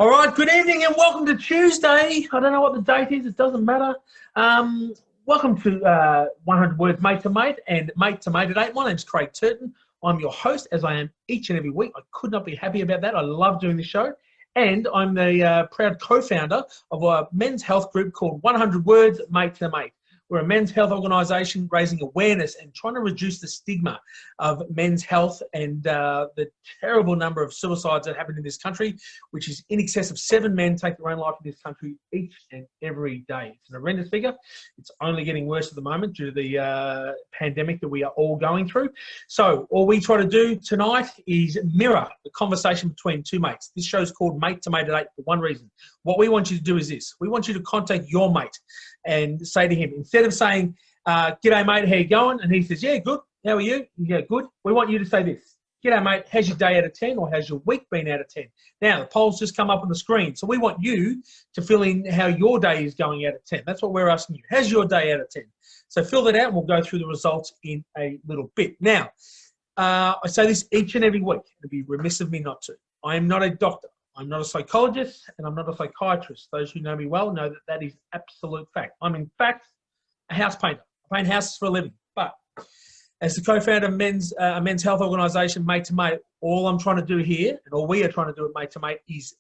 All right, good evening and welcome to Tuesday. I don't know what the date is, it doesn't matter. Welcome to 100 Words Mate to Mate and Mate to Mate at 8. My name's Craig Turton. I'm your host, as I am each and every week. I could not be happy about that. I love doing this show. And I'm the proud co-founder of a men's health group called 100 Words Mate to Mate. We're a men's health organisation raising awareness and trying to reduce the stigma of men's health and the terrible number of suicides that happen in this country, which is in excess of 7 men take their own life in this country each and every day. It's an horrendous figure. It's only getting worse at the moment due to the pandemic that we are all going through. So all we try to do tonight is mirror the conversation between two mates. This show's called Mate to Mate at 8 for one reason. What we want you to do is this. We want you to contact your mate and say to him, instead of saying, g'day mate, how you going? And he says, yeah, good. How are you? Yeah, good. We want you to say this. G'day mate, how's your day out of 10 or how's your week been out of 10? Now, the polls just come up on the screen. So we want you to fill in how your day is going out of 10. That's what we're asking you. How's your day out of 10? So fill that out and we'll go through the results in a little bit. Now, I say this each and every week. It'd be remiss of me not to. I am not a doctor. I'm not a psychologist and I'm not a psychiatrist. Those who know me well know that that is absolute fact. I'm in fact a house painter. I paint houses for a living. But as the co-founder of a men's health organisation, Mate to Mate, all I'm trying to do here, and all we are trying to do at Mate to Mate, is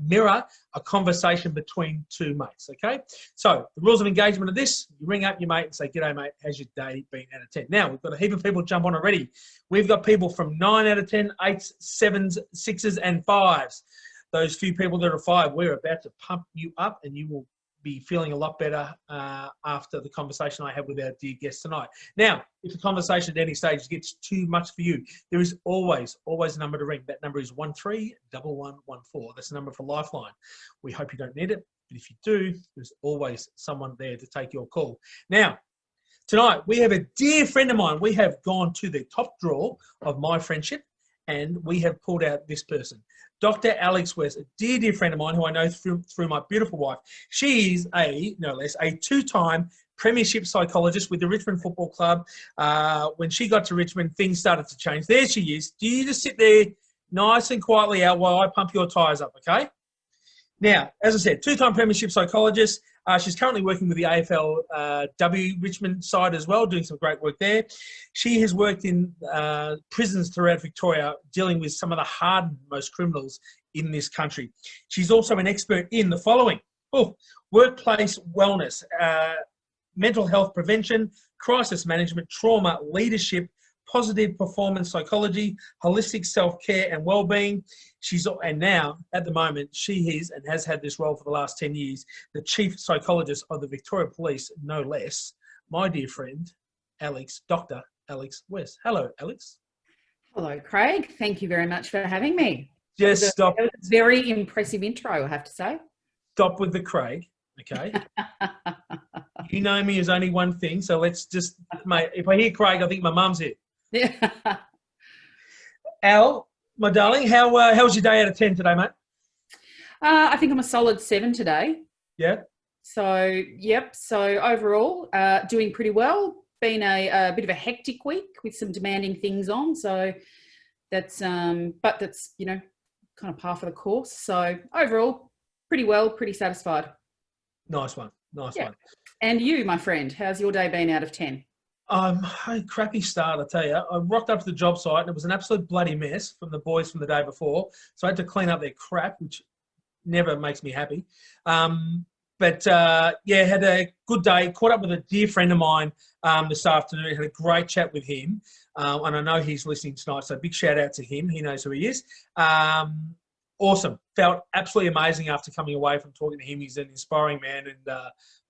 mirror a conversation between two mates, okay? So the rules of engagement of this, you ring up your mate and say, g'day mate, how's your day been out of 10? Now, we've got a heap of people jump on already. We've got people from 9 out of 10, 8s, 7s, 6s and 5s. Those few people that are 5, we're about to pump you up and you will be feeling a lot better after the conversation I had with our dear guest tonight. Now, if the conversation at any stage gets too much for you, there is always a number to ring. That number is 131114. That's the number for Lifeline. We hope you don't need it, but if you do, there's always someone there to take your call. Now, tonight we have a dear friend of mine. We have gone to the top drawer of my friendship and we have pulled out this person. Dr. Alex West, a dear, dear friend of mine who I know through my beautiful wife. She is no less, a 2-time premiership psychologist with the Richmond Football Club. When she got to Richmond, things started to change. There she is. Do you just sit there nice and quietly out while I pump your tyres up, okay? Now, as I said, 2-time premiership psychologist. She's currently working with the AFLW Richmond side as well, doing some great work there. She has worked in prisons throughout Victoria, dealing with some of the hardened most criminals in this country. She's also an expert in the following: workplace wellness, mental health prevention, crisis management, trauma, leadership, positive performance psychology, holistic self-care and well-being. And now, at the moment, she is and has had this role for the last 10 years, the chief psychologist of the Victoria Police, no less, my dear friend, Dr. Alex West. Hello, Alex. Hello, Craig. Thank you very much for having me. Just stop. That was a very impressive intro, I have to say. Stop with the Craig, okay? You know me as only one thing, so let's just, mate, if I hear Craig, I think my mum's here. Yeah. Al, my darling, how was your day out of 10 today, mate? I think I'm a solid 7 today. Yeah. So, yep. So overall, doing pretty well. Been a bit of a hectic week with some demanding things on. So that's, but that's, kind of par for the course. So overall, pretty well, pretty satisfied. Nice one. Nice one. And you, my friend, how's your day been out of 10? A crappy start, I tell you. I rocked up to the job site and it was an absolute bloody mess from the boys from the day before. So I had to clean up their crap, which never makes me happy. But had a good day. Caught up with a dear friend of mine this afternoon. Had a great chat with him. And I know he's listening tonight, so big shout out to him. He knows who he is. Awesome. Felt absolutely amazing after coming away from talking to him. He's an inspiring man and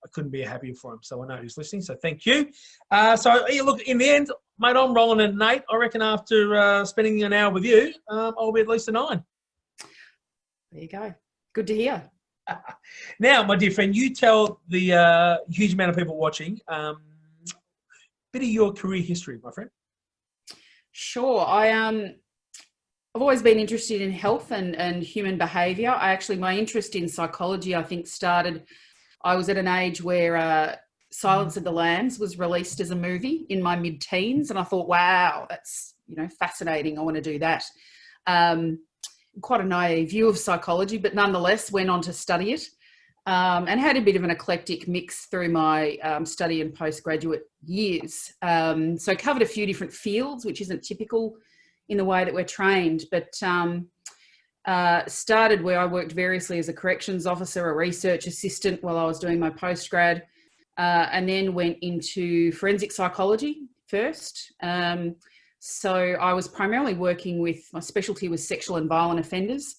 I couldn't be happier for him. So I know he's listening. So thank you. Look, in the end, mate, I'm rolling at an 8. I reckon after spending an hour with you, I'll be at least a 9. There you go. Good to hear. Now, my dear friend, you tell the huge amount of people watching a bit of your career history, my friend. Sure. I've always been interested in health and human behaviour. My interest in psychology, I think, started, I was at an age where Silence of the Lambs was released as a movie in my mid-teens. And I thought, wow, that's, fascinating. I want to do that. quite a naive view of psychology, but nonetheless went on to study it, and had a bit of an eclectic mix through my study and postgraduate years. So I covered a few different fields, which isn't typical in the way that we're trained, but started where I worked variously as a corrections officer, a research assistant while I was doing my postgrad, and then went into forensic psychology first. So I was primarily working with, my specialty was sexual and violent offenders.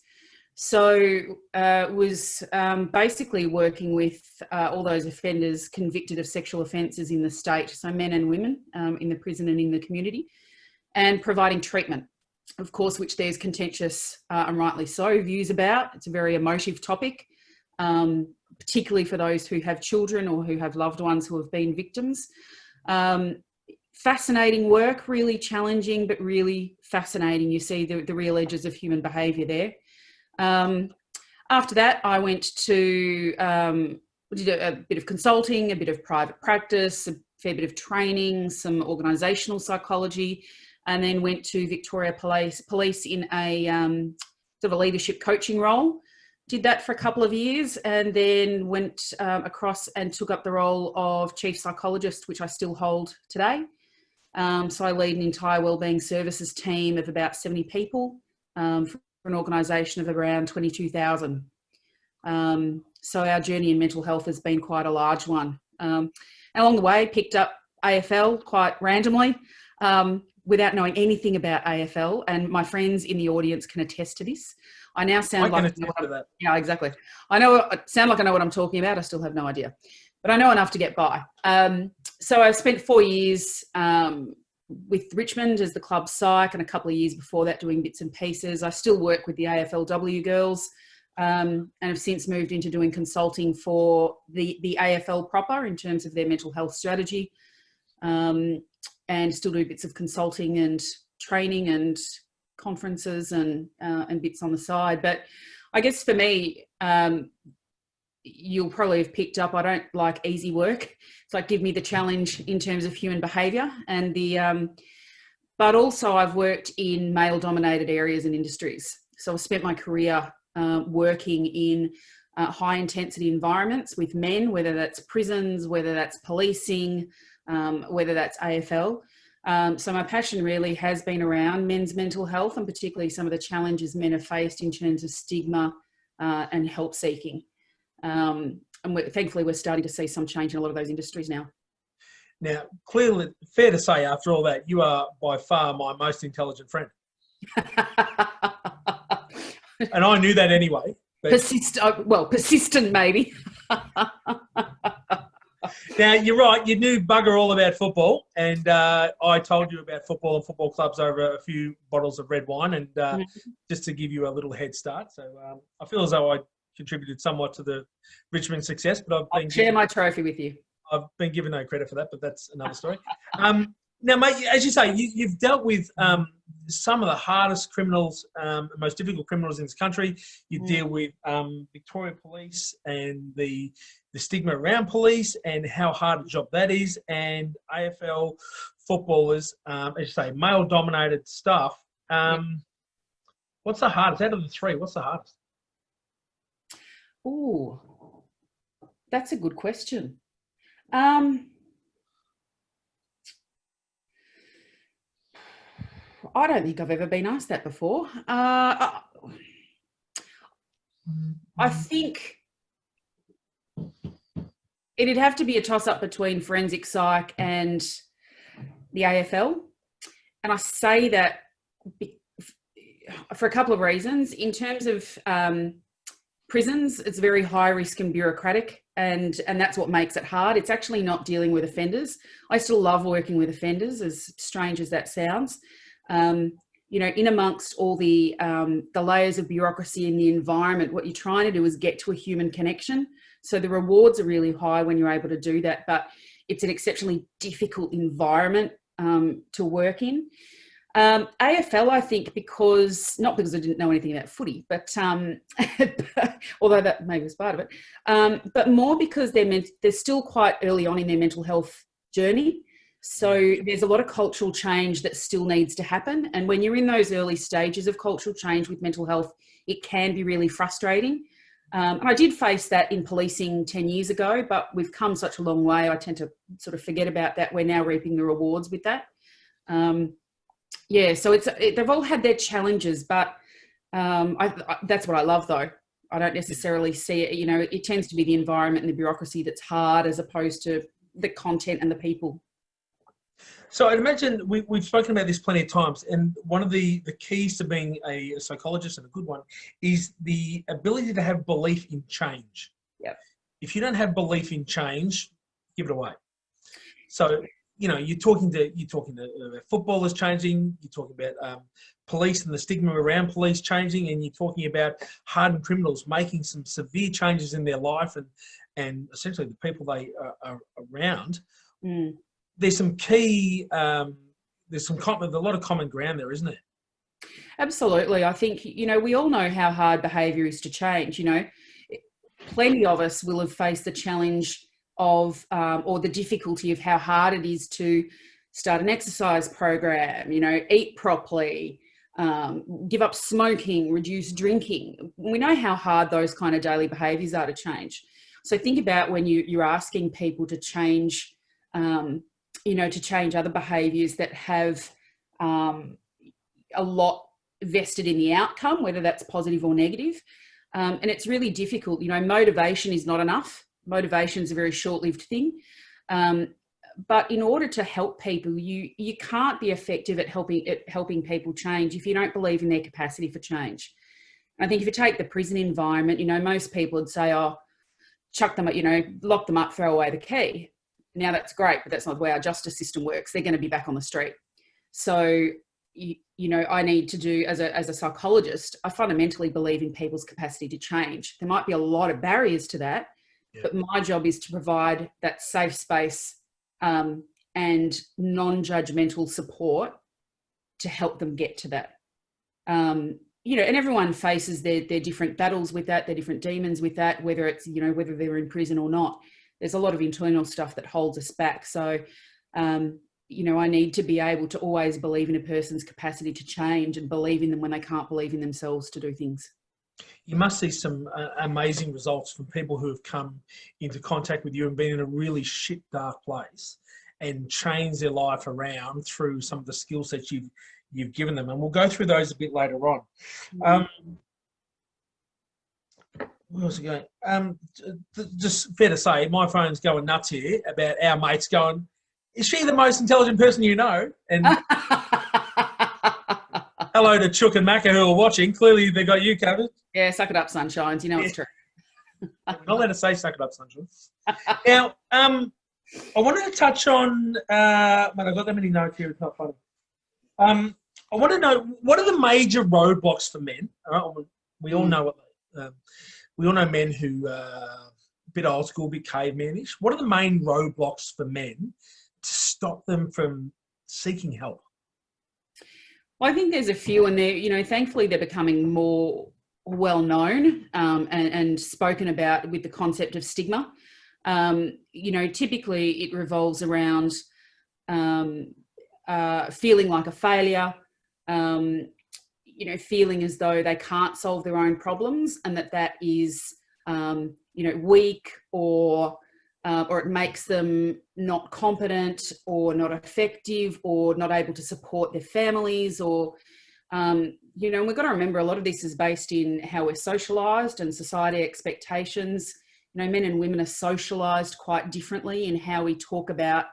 So was basically working with all those offenders convicted of sexual offences in the state, so men and women in the prison and in the community, and providing treatment, of course, which there's contentious and rightly so views about. It's a very emotive topic, particularly for those who have children or who have loved ones who have been victims. Fascinating work, really challenging, but really fascinating. You see the real edges of human behaviour there. After that, I went to, did a bit of consulting, a bit of private practice, a fair bit of training, some organisational psychology, and then went to Victoria Police in a sort of a leadership coaching role. Did that for a couple of years, and then went across and took up the role of chief psychologist, which I still hold today. So I lead an entire wellbeing services team of about 70 people for an organisation of around 22,000. So our journey in mental health has been quite a large one. Along the way, picked up AFL quite randomly without knowing anything about AFL, and my friends in the audience can attest to this. I now sound like yeah, exactly. I sound like I know what I'm talking about. I still have no idea, but I know enough to get by. So I spent 4 years with Richmond as the club psych, and a couple of years before that doing bits and pieces. I still work with the AFLW girls, and have since moved into doing consulting for the AFL proper in terms of their mental health strategy, and still do bits of consulting and training and conferences and bits on the side. But I guess for me, you'll probably have picked up, I don't like easy work. It's like, give me the challenge in terms of human behaviour, and but also I've worked in male dominated areas and industries. So I've spent my career working in high intensity environments with men, whether that's prisons, whether that's policing, whether that's AFL. So my passion really has been around men's mental health, and particularly some of the challenges men have faced in terms of stigma and help seeking. And thankfully we're starting to see some change in a lot of those industries now. Now, clearly, fair to say, after all that, you are by far my most intelligent friend. And I knew that anyway. But... persistent maybe. Now, you're right, you knew bugger all about football, and I told you about football and football clubs over a few bottles of red wine, and just to give you a little head start. So I feel as though I contributed somewhat to the Richmond success, but I'll share my trophy with you. I've been given no credit for that, but that's another story. Now, mate, as you say, you've dealt with some of the hardest criminals, most difficult criminals in this country. You deal with Victoria Police and the stigma around police and how hard a job that is, and AFL footballers, as you say, male-dominated stuff. What's the hardest? Out of the three, what's the hardest? Ooh, that's a good question. I don't think I've ever been asked that before. I think it'd have to be a toss-up between forensic psych and the AFL. And I say that for a couple of reasons. In terms of prisons, it's very high risk and bureaucratic, and that's what makes it hard. It's actually not dealing with offenders. I still love working with offenders, as strange as that sounds. You know, in amongst all the layers of bureaucracy in the environment, what you're trying to do is get to a human connection. So the rewards are really high when you're able to do that, but it's an exceptionally difficult environment to work in. AFL, I think, not because I didn't know anything about footy, but although that maybe was part of it, but more because they're still quite early on in their mental health journey. So there's a lot of cultural change that still needs to happen. And when you're in those early stages of cultural change with mental health, it can be really frustrating. And I did face that in policing 10 years ago, but we've come such a long way. I tend to sort of forget about that. We're now reaping the rewards with that. So they've all had their challenges, but that's what I love, though. I don't necessarily see it, it tends to be the environment and the bureaucracy that's hard as opposed to the content and the people. So I'd imagine we've spoken about this plenty of times, and one of the keys to being a psychologist, and a good one, is the ability to have belief in change. Yep. If you don't have belief in change, give it away. So, you're talking to footballers changing, you're talking about police and the stigma around police changing, and you're talking about hardened criminals making some severe changes in their life and essentially the people they are around. Mm. There's some key, there's a lot of common ground there, isn't there? Absolutely. I think, we all know how hard behaviour is to change. Plenty of us will have faced the challenge of, or the difficulty of how hard it is to start an exercise program, eat properly, give up smoking, reduce drinking. We know how hard those kind of daily behaviours are to change. So think about when you're asking people to change, to change other behaviours that have a lot vested in the outcome, whether that's positive or negative. And it's really difficult. Motivation is not enough. Motivation is a very short-lived thing. But in order to help people, you can't be effective at helping people change if you don't believe in their capacity for change. And I think if you take the prison environment, most people would say, oh, chuck them, lock them up, throw away the key. Now that's great, but that's not the way our justice system works. They're going to be back on the street. So, I need to do, as a psychologist, I fundamentally believe in people's capacity to change. There might be a lot of barriers to that, but my job is to provide that safe space and non-judgmental support to help them get to that. And everyone faces their different battles with that, their different demons with that, whether it's, whether they're in prison or not. There's a lot of internal stuff that holds us back. So, I need to be able to always believe in a person's capacity to change and believe in them when they can't believe in themselves to do things. You must see some amazing results from people who have come into contact with you and been in a really shit, dark place and changed their life around through some of the skill sets you've given them. And we'll go through those a bit later on. Where was it going? Just fair to say, my phone's going nuts here about our mates going, is she the most intelligent person you know? And hello to Chook and Macca who are watching. Clearly they got you covered. Yeah, suck it up, sunshines. It's true. I'm not allowed to say suck it up, sunshine. Now, I wanted to touch on, I've got that many notes here, it's not funny. I want to know, what are the major roadblocks for men? All right? We all know we all know men who are a bit old school, a bit cavemanish. What are the main roadblocks for men to stop them from seeking help? Well, I think there's a few, and they're, thankfully they're becoming more well known and spoken about with the concept of stigma. Typically it revolves around feeling like a failure, feeling as though they can't solve their own problems, and that is, weak, or it makes them not competent or not effective or not able to support their families, or, and we've got to remember a lot of this is based in how we're socialised and society expectations. Men and women are socialised quite differently in how we talk about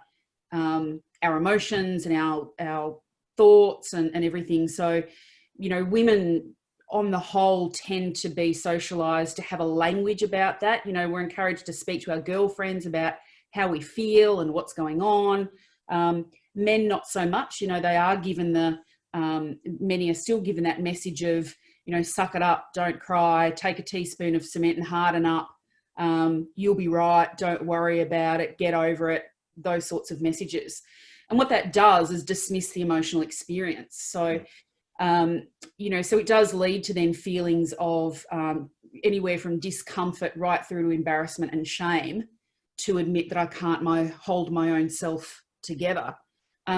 our emotions and our thoughts and everything. So, women on the whole tend to be socialised to have a language about that. We're encouraged to speak to our girlfriends about how we feel and what's going on. Men, not so much. They are given many are still given that message of, suck it up, don't cry, take a teaspoon of cement and harden up. You'll be right, don't worry about it, get over it, those sorts of messages. And what that does is dismiss the emotional experience. So, so it does lead to then feelings of anywhere from discomfort right through to embarrassment and shame to admit that I can't hold my own self together.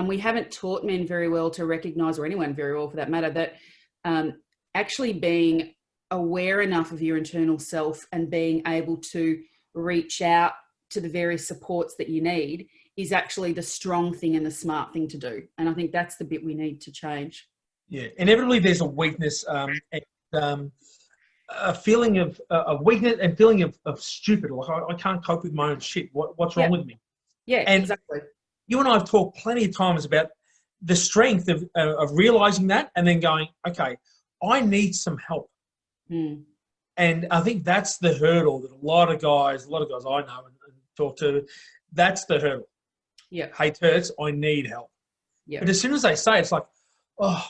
We haven't taught men very well to recognise, or anyone very well for that matter, that actually being aware enough of your internal self and being able to reach out to the various supports that you need is actually the strong thing and the smart thing to do. And I think that's the bit we need to change. Yeah, inevitably there's a weakness and a feeling of weakness and feeling of stupid. Like I can't cope with my own shit. What's wrong with me? Yeah, and exactly. You and I have talked plenty of times about the strength of realizing that and then going, okay, I need some help. And I think that's the hurdle that a lot of guys I know and talk to, that's the hurdle. Yeah. Hey, TURTS, I need help. Yeah. But as soon as they say it, it's like, oh,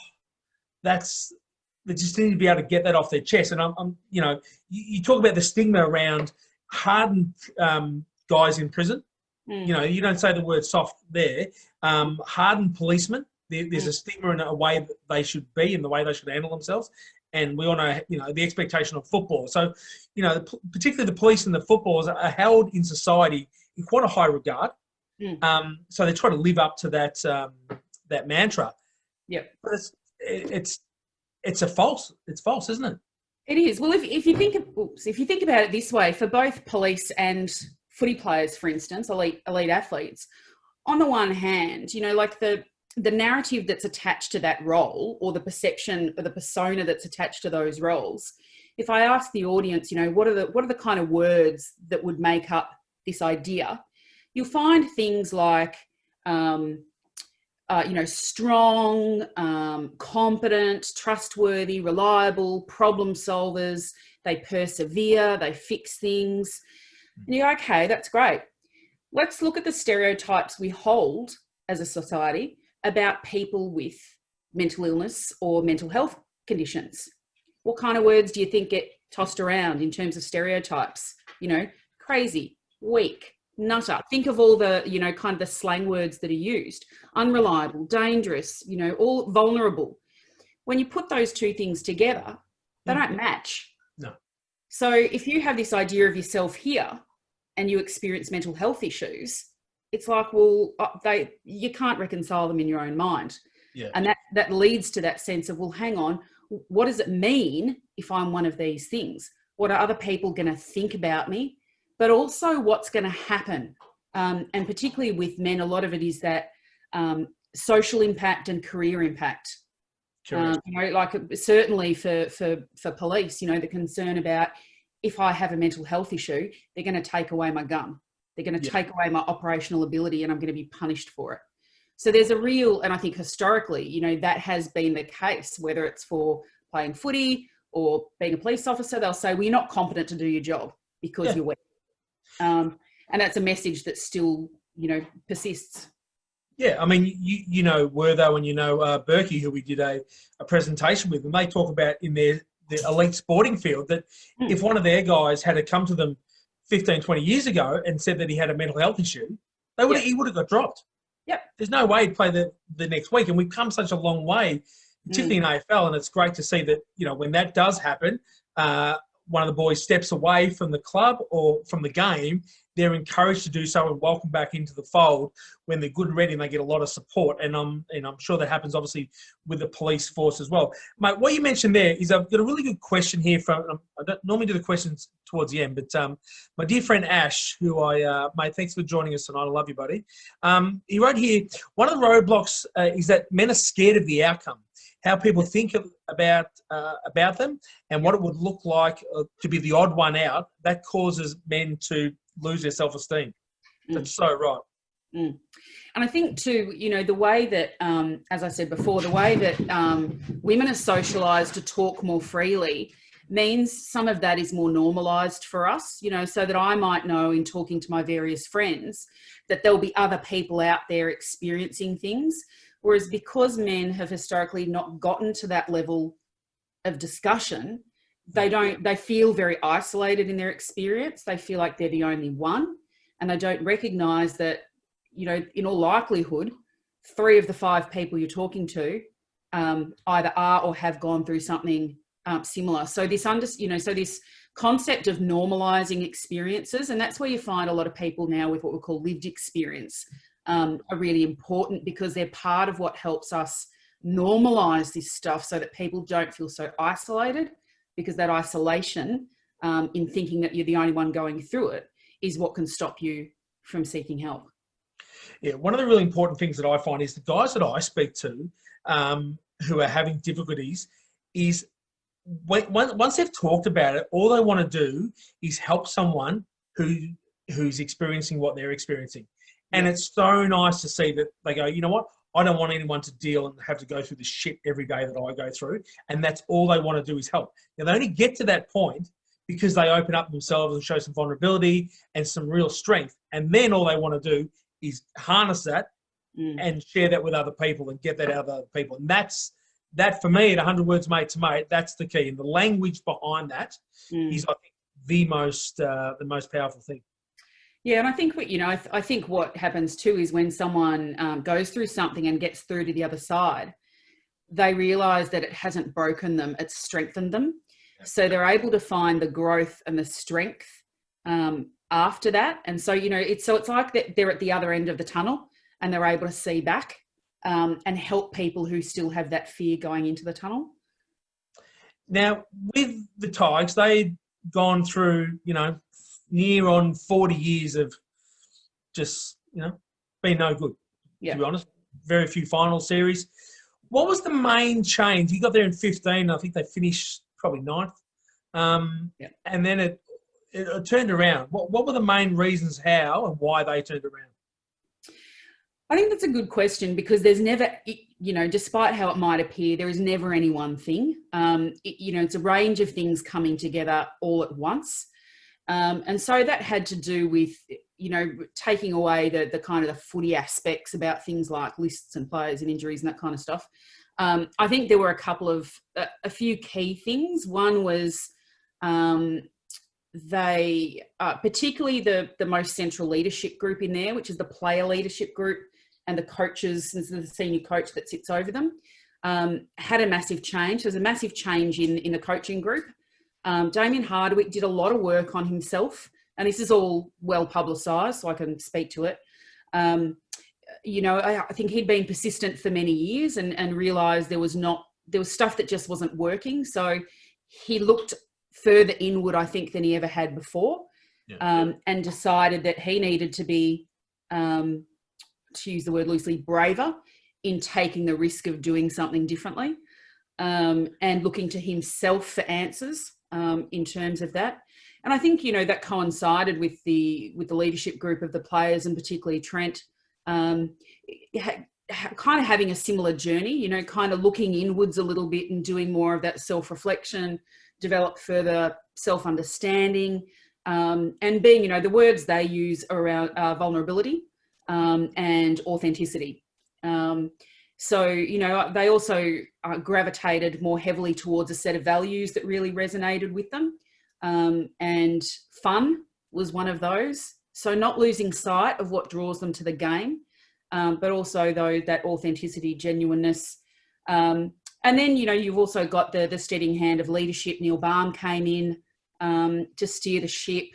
they just need to be able to get that off their chest. And I'm you know, you talk about the stigma around hardened guys in prison. You know, you don't say the word soft there. Hardened policemen, there's a stigma in a way that they should be and the way they should handle themselves. And we all know, you know, the expectation of football. So, you know, particularly the police and the footballers are held in society in quite a high regard. So they try to live up to that mantra. Yeah. But it's false, isn't it? It is. Well, if you think about it this way, for both police and footy players, for instance, elite athletes, on the one hand, you know, like the narrative that's attached to that role, or the perception or the persona that's attached to those roles. If I ask the audience, you know, what are the kind of words that would make up this idea, you'll find things like, you know, strong, competent, trustworthy, reliable, problem solvers. They persevere, they fix things. And you go, okay, that's great. Let's look at the stereotypes we hold as a society about people with mental illness or mental health conditions. What kind of words do you think get tossed around in terms of stereotypes? You know, crazy, weak, nutter. Think of all the, you know, kind of the slang words that are used. Unreliable, dangerous, you know, all vulnerable. When you put those two things together, they don't match. No. So if you have this idea of yourself here and you experience mental health issues, it's like, well, you can't reconcile them in your own mind. Yeah. And that leads to that sense of, well, hang on, what does it mean if I'm one of these things? What are other people going to think about me? But also what's going to happen. And particularly with men, a lot of it is that social impact and career impact. You know, like certainly for police, you know, the concern about, if I have a mental health issue, they're going to take away my gun. They're going to take away my operational ability and I'm going to be punished for it. So there's a real, and I think historically, you know, that has been the case, whether it's for playing footy or being a police officer, they'll say, well, you're not competent to do your job because you're weak. And that's a message that still, you know, persists. Yeah, I mean, you know Wertho and you know Berkey, who we did a presentation with, and they talk about in the elite sporting field that if one of their guys had to come to them 15, 20 years ago and said that he had a mental health issue, he would have got dropped. Yep. There's no way he'd play the next week. And we've come such a long way, particularly in AFL, and it's great to see that, you know, when that does happen, one of the boys steps away from the club or from the game, they're encouraged to do so and welcome back into the fold when they're good and ready and they get a lot of support. And I'm sure that happens obviously with the police force as well. Mate, what you mentioned there is I've got a really good question here from, I don't normally do the questions towards the end, but my dear friend Ash, who mate, thanks for joining us tonight. I love you, buddy. He wrote here, one of the roadblocks is that men are scared of the outcome, how people think about them and what it would look like to be the odd one out. That causes men to lose their self-esteem. That's so right. And I think too, you know, the way that, as I said before, the way that women are socialised to talk more freely means some of that is more normalised for us, you know, so that I might know in talking to my various friends that there'll be other people out there experiencing things. Whereas because men have historically not gotten to that level of discussion, they feel very isolated in their experience. They feel like they're the only one, and they don't recognise that, you know, in all likelihood, 3 of the 5 people you're talking to either are or have gone through something similar. So this concept of normalising experiences, and that's where you find a lot of people now with what we call lived experience. are really important, because they're part of what helps us normalize this stuff so that people don't feel so isolated, because that isolation in thinking that you're the only one going through it is what can stop you from seeking help. Yeah, one of the really important things that I find is the guys that I speak to who are having difficulties is once they've talked about it, all they want to do is help someone who's experiencing what they're experiencing. And it's so nice to see that they go, you know what? I don't want anyone to deal and have to go through the shit every day that I go through. And that's all they want to do is help. Now, they only get to that point because they open up themselves and show some vulnerability and some real strength. And then all they want to do is harness that and share that with other people and get that out of other people. And that for me, at 100 words mate to mate, that's the key. And the language behind that is, I think, the most powerful thing. Yeah, and I think I think what happens too is when someone goes through something and gets through to the other side, they realise that it hasn't broken them; it's strengthened them. So they're able to find the growth and the strength after that. And so it's like that they're at the other end of the tunnel and they're able to see back and help people who still have that fear going into the tunnel. Now, with the Tigers, they'd gone through near on 40 years of just, being no good, to be honest. Very few final series. What was the main change? You got there in 15. I think they finished probably 9th. And then it turned around. What were the main reasons how and why they turned around? I think that's a good question, because there's never, despite how it might appear, there is never any one thing. It's a range of things coming together all at once. And so that had to do with, taking away the kind of the footy aspects about things like lists and players and injuries and that kind of stuff. I think there were a few key things. One was they, particularly the most central leadership group in there, which is the player leadership group, and the coaches, and the senior coach that sits over them, had a massive change. There's a massive change in the coaching group. Damien Hardwick did a lot of work on himself, and this is all well publicised, so I can speak to it. I think he'd been persistent for many years and realised there was stuff that just wasn't working. So he looked further inward, I think, than he ever had before, and decided that he needed to be, to use the word loosely, braver in taking the risk of doing something differently, and looking to himself for answers in terms of that. And I think, that coincided with the leadership group of the players, and particularly Trent, kind of having a similar journey, kind of looking inwards a little bit and doing more of that self-reflection, develop further self-understanding, and being, the words they use around vulnerability and authenticity. So, they also gravitated more heavily towards a set of values that really resonated with them. And fun was one of those. So not losing sight of what draws them to the game, but also that authenticity, genuineness. And then, you've also got the steadying hand of leadership. Neil Baum came in to steer the ship.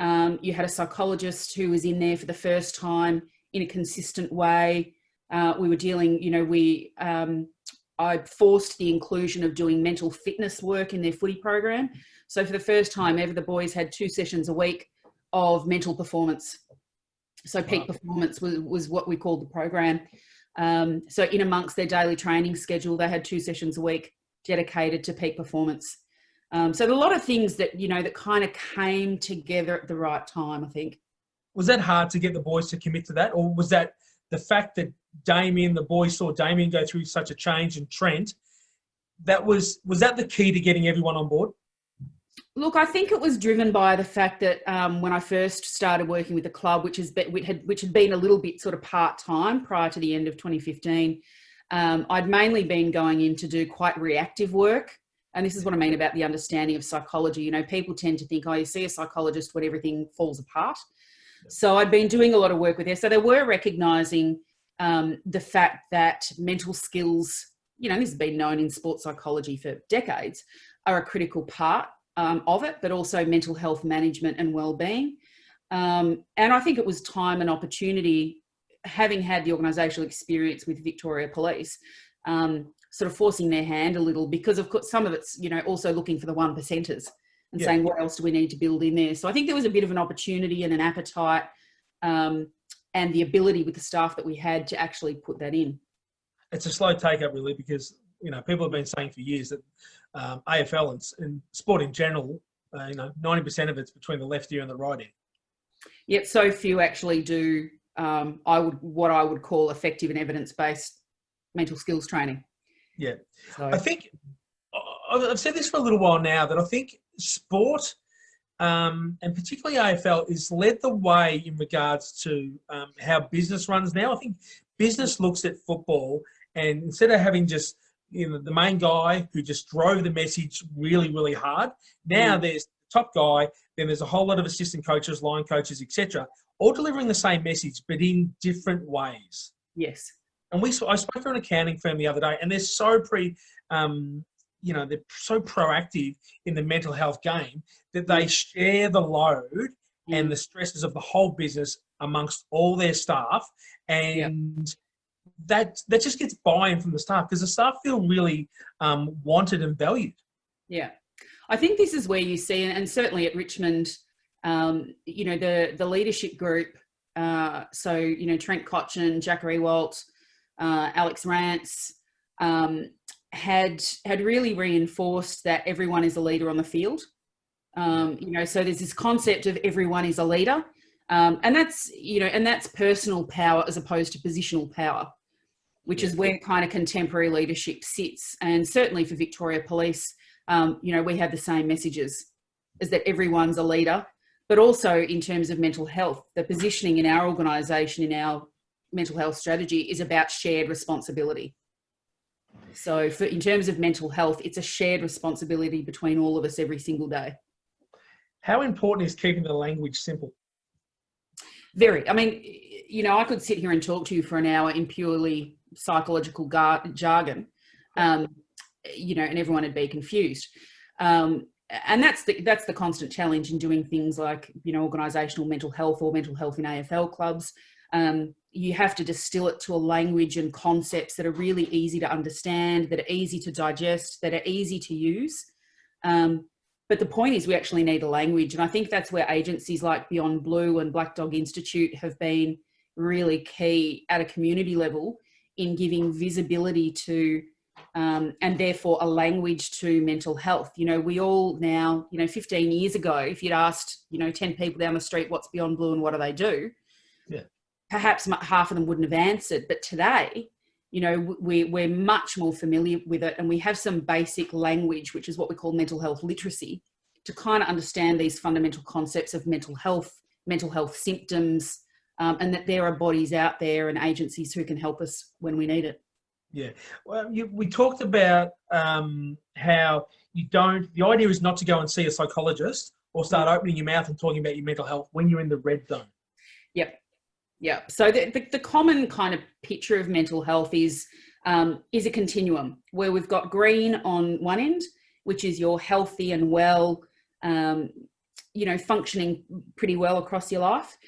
You had a psychologist who was in there for the first time in a consistent way. We were dealing, I forced the inclusion of doing mental fitness work in their footy program. So for the first time ever, the boys had 2 sessions a week of mental performance. So peak performance was what we called the program. So in amongst their daily training schedule, they had 2 sessions a week dedicated to peak performance. So there are a lot of things that, that kind of came together at the right time, I think. Was that hard to get the boys to commit to that? Or was that the fact that the boys saw Damien go through such a change, and Trent, was that the key to getting everyone on board? Look, I think it was driven by the fact that when I first started working with the club, which had been a little bit sort of part-time prior to the end of 2015, I'd mainly been going in to do quite reactive work. And this is what I mean about the understanding of psychology. People tend to think, you see a psychologist when everything falls apart. So I'd been doing a lot of work with her. So they were recognising the fact that mental skills, this has been known in sports psychology for decades, are a critical part of it, but also mental health management and well-being. And I think it was time and opportunity having had the organisational experience with Victoria Police, sort of forcing their hand a little, because of course some of it's, you know, also looking for the 1%ers and saying, what else do we need to build in there? So I think there was a bit of an opportunity and an appetite, and the ability with the staff that we had to actually put that in. It's a slow take up, really, because, you know, people have been saying for years that AFL and sport in general, you know, 90% of it's between the left ear and the right ear. Yet so few actually do what I would call effective and evidence-based mental skills training. Yeah. So, I think I've said this for a little while now, that I think sport, and particularly AFL, is led the way in regards to how business runs now. I think business looks at football, and instead of having just, you know, the main guy who just drove the message really, really hard, now there's the top guy, then there's a whole lot of assistant coaches, line coaches, etc., all delivering the same message, but in different ways. yes. And I spoke to an accounting firm the other day, and they're so you know, they're so proactive in the mental health game that they share the load and the stresses of the whole business amongst all their staff, and that just gets buy-in from the staff, because the staff feel really wanted and valued. Yeah, I think this is where you see, and certainly at Richmond, you know, the leadership group. So, you know, Trent Cotchin, Jack Rewalt, Alex Rance, had really reinforced that everyone is a leader on the field. You know, so there's this concept of everyone is a leader, and that's, you know, and that's personal power as opposed to positional power, which is where kind of contemporary leadership sits. And certainly for Victoria Police, you know, we have the same messages, is that everyone's a leader, but also in terms of mental health, the positioning in our organisation, in our mental health strategy, is about shared responsibility. So in terms of mental health, it's a shared responsibility between all of us every single day. How important is keeping the language simple? Very. I mean, you know, I could sit here and talk to you for an hour in purely psychological jargon, you know, and everyone would be confused. And that's the constant challenge in doing things like, you know, organisational mental health or mental health in AFL clubs. You have to distill it to a language and concepts that are really easy to understand, that are easy to digest, that are easy to use. But the point is, we actually need a language. And I think that's where agencies like Beyond Blue and Black Dog Institute have been really key at a community level in giving visibility to, and therefore a language to mental health. You know, we all now, you know, 15 years ago, if you'd asked, you know, 10 people down the street, what's Beyond Blue and what do they do? Perhaps half of them wouldn't have answered. But today, you know, we're much more familiar with it, and we have some basic language, which is what we call mental health literacy, to kind of understand these fundamental concepts of mental health symptoms, and that there are bodies out there and agencies who can help us when we need it. Yeah. Well, we talked about how the idea is not to go and see a psychologist or start opening your mouth and talking about your mental health when you're in the red zone. Yep. Yeah. So the common kind of picture of mental health is a continuum where we've got green on one end, which is you're healthy and well, you know, functioning pretty well across your life.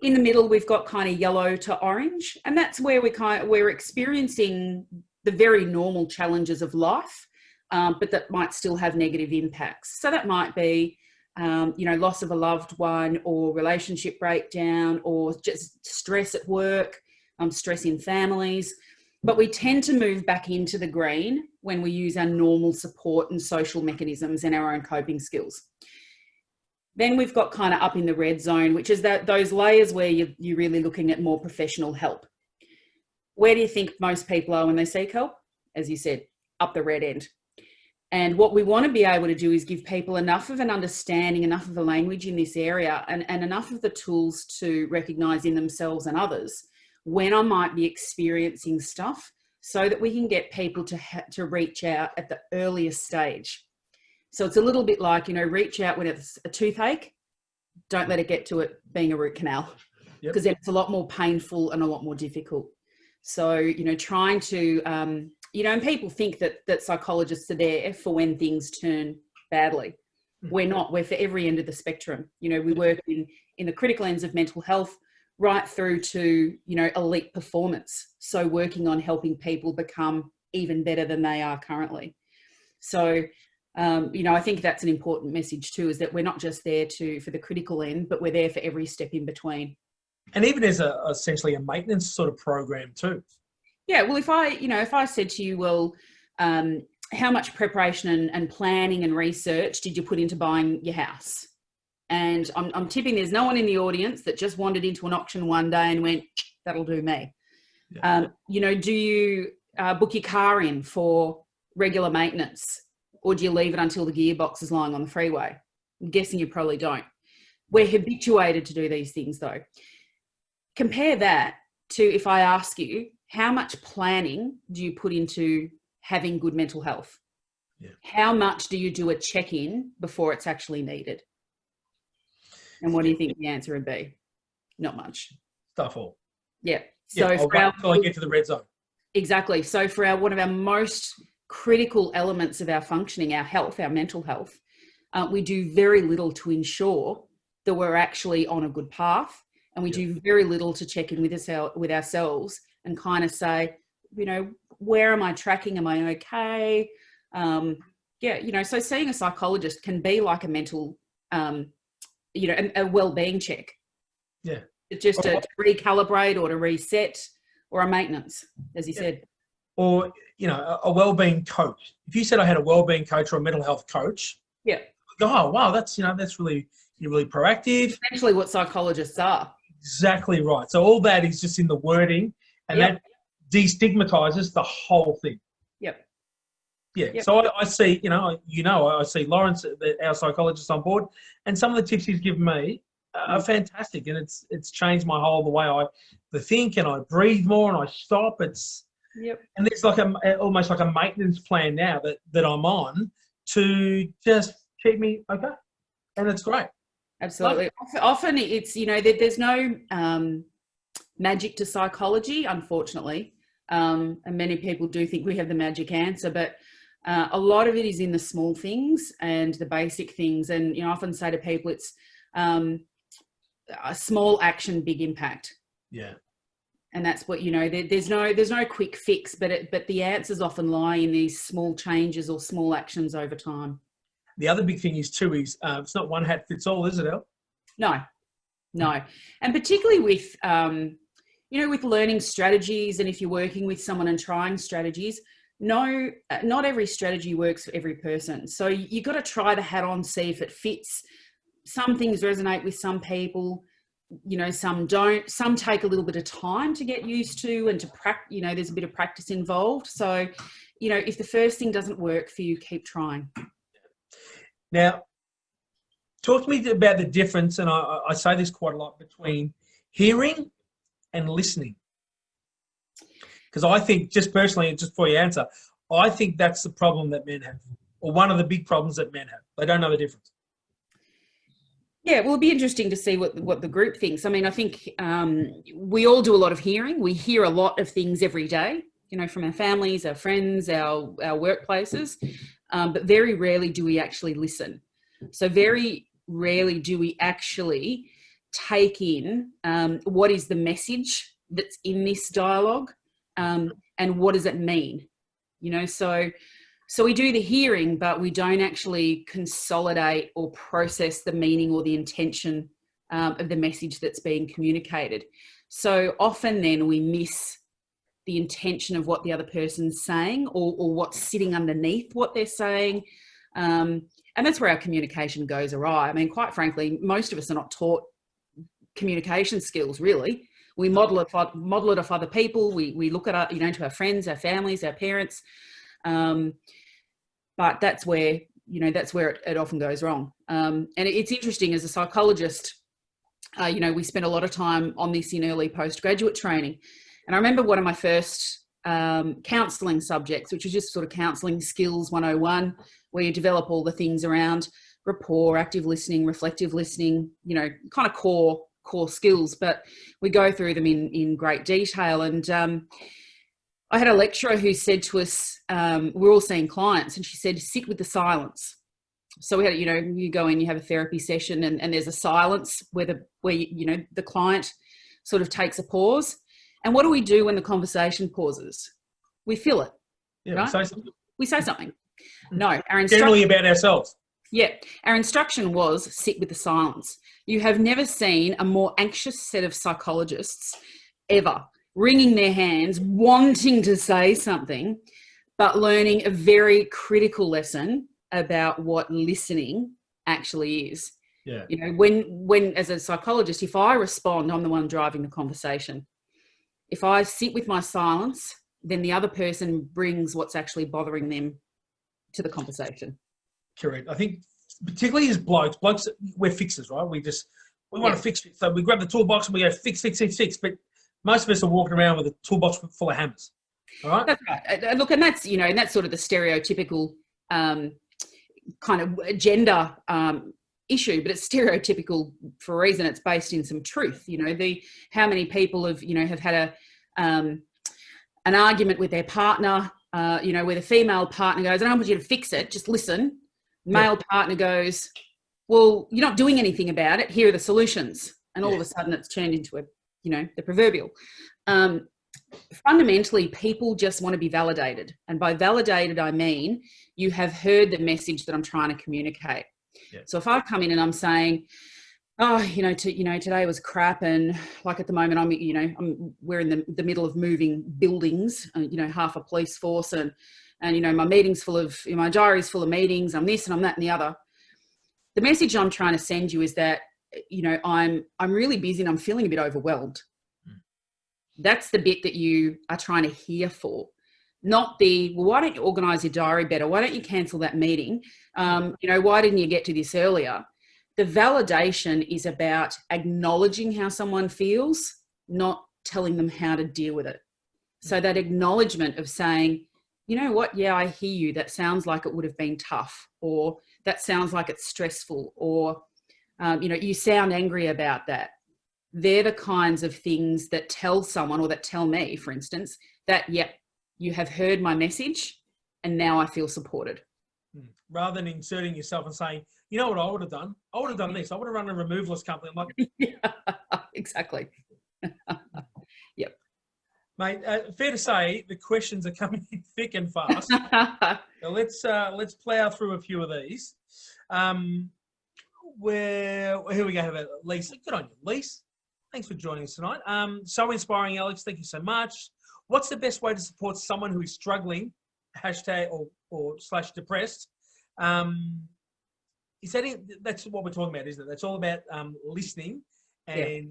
In the middle, we've got kind of yellow to orange, and that's where we're experiencing the very normal challenges of life, but that might still have negative impacts. So that might be you know, loss of a loved one, or relationship breakdown, or just stress at work, stress in families. But we tend to move back into the green when we use our normal support and social mechanisms and our own coping skills. Then we've got kind of up in the red zone, which is those layers where you're really looking at more professional help. Where do you think most people are when they seek help? As you said, up the red end. And what we want to be able to do is give people enough of an understanding, enough of a language in this area, and enough of the tools to recognise in themselves and others when I might be experiencing stuff, so that we can get people to reach out at the earliest stage. So it's a little bit like, you know, reach out when it's a toothache. Don't let it get to it being a root canal, because then it's a lot more painful and a lot more difficult. So, you know, trying to, you know, and people think that psychologists are there for when things turn badly. We're not. We're for every end of the spectrum. You know, we work in the critical ends of mental health right through to, you know, elite performance. So working on helping people become even better than they are currently. So, you know, I think that's an important message too, is that we're not just there for the critical end, but we're there for every step in between. And even as essentially a maintenance sort of program too. Yeah, well, if I said to you, well, how much preparation and planning and research did you put into buying your house? And I'm tipping there's no one in the audience that just wandered into an auction one day and went, that'll do me. Yeah. You know, do you book your car in for regular maintenance, or do you leave it until the gearbox is lying on the freeway? I'm guessing you probably don't. We're habituated to do these things though. Compare that to if I ask you, how much planning do you put into having good mental health? Yeah. How much do you do a check-in before it's actually needed? And what do you think the answer would be? Not much. Stuff all. Yeah. So I'll wait until I get to the red zone. Exactly. So for one of our most critical elements of our functioning, our health, our mental health, we do very little to ensure that we're actually on a good path. And we do very little to check in with ourselves and kind of say, you know, where am I tracking? Am I okay? You know, so seeing a psychologist can be like a mental, you know, a well-being check. Yeah. It's just to recalibrate or to reset, or a maintenance, as you said. Or, you know, a well-being coach. If you said I had a well-being coach or a mental health coach, yeah. Oh, wow, that's, you know, that's really, you're really proactive. Essentially what psychologists are. Exactly right. So all that is just in the wording, and that destigmatizes the whole thing. Yep. Yeah. Yep. So I see, I see Lawrence, our psychologist, on board, and some of the tips he's given me are fantastic, and it's changed my whole the way I think, and I breathe more and I stop. And there's like almost like a maintenance plan now that I'm on to just keep me okay, and it's great. Absolutely. Often it's, you know, there's no magic to psychology, unfortunately. And many people do think we have the magic answer, but a lot of it is in the small things and the basic things. And, you know, I often say to people, it's a small action, big impact. Yeah. And that's what, you know, there's no quick fix, but the answers often lie in these small changes or small actions over time. The other big thing is too is it's not one hat fits all, is it, El? No. And particularly with, you know, with learning strategies, and if you're working with someone and trying strategies, no, not every strategy works for every person. So you got to try the hat on, see if it fits. Some things resonate with some people, you know, some don't. Some take a little bit of time to get used to and to practice, you know, there's a bit of practice involved. So, you know, if the first thing doesn't work for you, keep trying. Now, talk to me about the difference, and I say this quite a lot, between hearing and listening. Because I think, just personally, just before you answer, I think that's the problem that men have, or one of the big problems that men have. They don't know the difference. Yeah, well, it'll be interesting to see what the group thinks. I mean, I think we all do a lot of hearing. We hear a lot of things every day, you know, from our families, our friends, our workplaces. But very rarely do we actually listen. So very rarely do we actually take in what is the message that's in this dialogue, and what does it mean? You know, so we do the hearing, but we don't actually consolidate or process the meaning or the intention of the message that's being communicated. So often then we miss the intention of what the other person's saying, or what's sitting underneath what they're saying. And that's where our communication goes awry. I mean, quite frankly, most of us are not taught communication skills, really. We model it off other people. We look at to our friends, our families, our parents. But that's where it often goes wrong. And it's interesting, as a psychologist, we spend a lot of time on this in early postgraduate training. And I remember one of my first counselling subjects, which was just sort of counselling skills 101, where you develop all the things around rapport, active listening, reflective listening, you know, kind of core skills, but we go through them in great detail. And I had a lecturer who said to us, we're all seeing clients, and she said, sit with the silence. So we had, you go in, you have a therapy session, and there's a silence where the client sort of takes a pause. And what do we do when the conversation pauses? We fill it. Yeah, right? We say something. No, our instruction, generally about ourselves. Yeah, our instruction was sit with the silence. You have never seen a more anxious set of psychologists ever, wringing their hands, wanting to say something, but learning a very critical lesson about what listening actually is. Yeah. You know, when as a psychologist, if I respond, I'm the one driving the conversation. If I sit with my silence, then the other person brings what's actually bothering them to the conversation. Correct. I think particularly as blokes, we're fixers, right? We want to fix it. So we grab the toolbox and we go fix. But most of us are walking around with a toolbox full of hammers. All right. That's right. Look, and that's, you know, and that's sort of the stereotypical kind of gender issue, but it's stereotypical for a reason. It's based in some truth. You know, how many people have had an argument with their partner, where the female partner goes, I don't want you to fix it, just listen. Male partner goes, well, you're not doing anything about it. Here are the solutions. And all of a sudden it's turned into the proverbial. Fundamentally, people just want to be validated. And by validated, I mean, you have heard the message that I'm trying to communicate. Yeah. So if I come in and I'm saying, today was crap, and like at the moment we're in the middle of moving buildings, half a police force, and my diary's full of meetings, I'm this and I'm that and the other. The message I'm trying to send you is that, I'm really busy and I'm feeling a bit overwhelmed. That's the bit that you are trying to hear for, not why don't you organise your diary better? Why don't you cancel that meeting? Why didn't you get to this earlier? The validation is about acknowledging how someone feels, not telling them how to deal with it. So that acknowledgement of saying, you know what, yeah, I hear you. That sounds like it would have been tough, or that sounds like it's stressful, or, you sound angry about that. They're the kinds of things that tell someone, or that tell me, for instance, that, yep, you have heard my message and now I feel supported. Rather than inserting yourself and saying, you know what I would have done? I would have done this. I would have run a removalist company. I'm like, yeah, exactly. Yep. Mate, fair to say the questions are coming in thick and fast. So let's plough through a few of these. Here we go. Have Lisa. Good on you, Lisa. Thanks for joining us tonight. So inspiring, Alex. Thank you so much. What's the best way to support someone who is struggling, # /depressed? That's what we're talking about, isn't it? That's all about listening and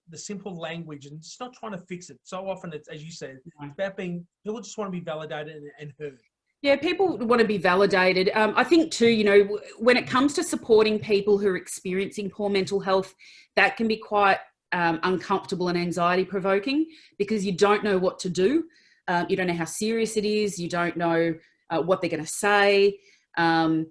the simple language, and it's not trying to fix it. So often it's, as you said, it's about people just want to be validated and heard. Yeah, people want to be validated. I think too, when it comes to supporting people who are experiencing poor mental health, that can be quite uncomfortable and anxiety provoking, because you don't know what to do. You don't know how serious it is. You don't know what they're going to say. And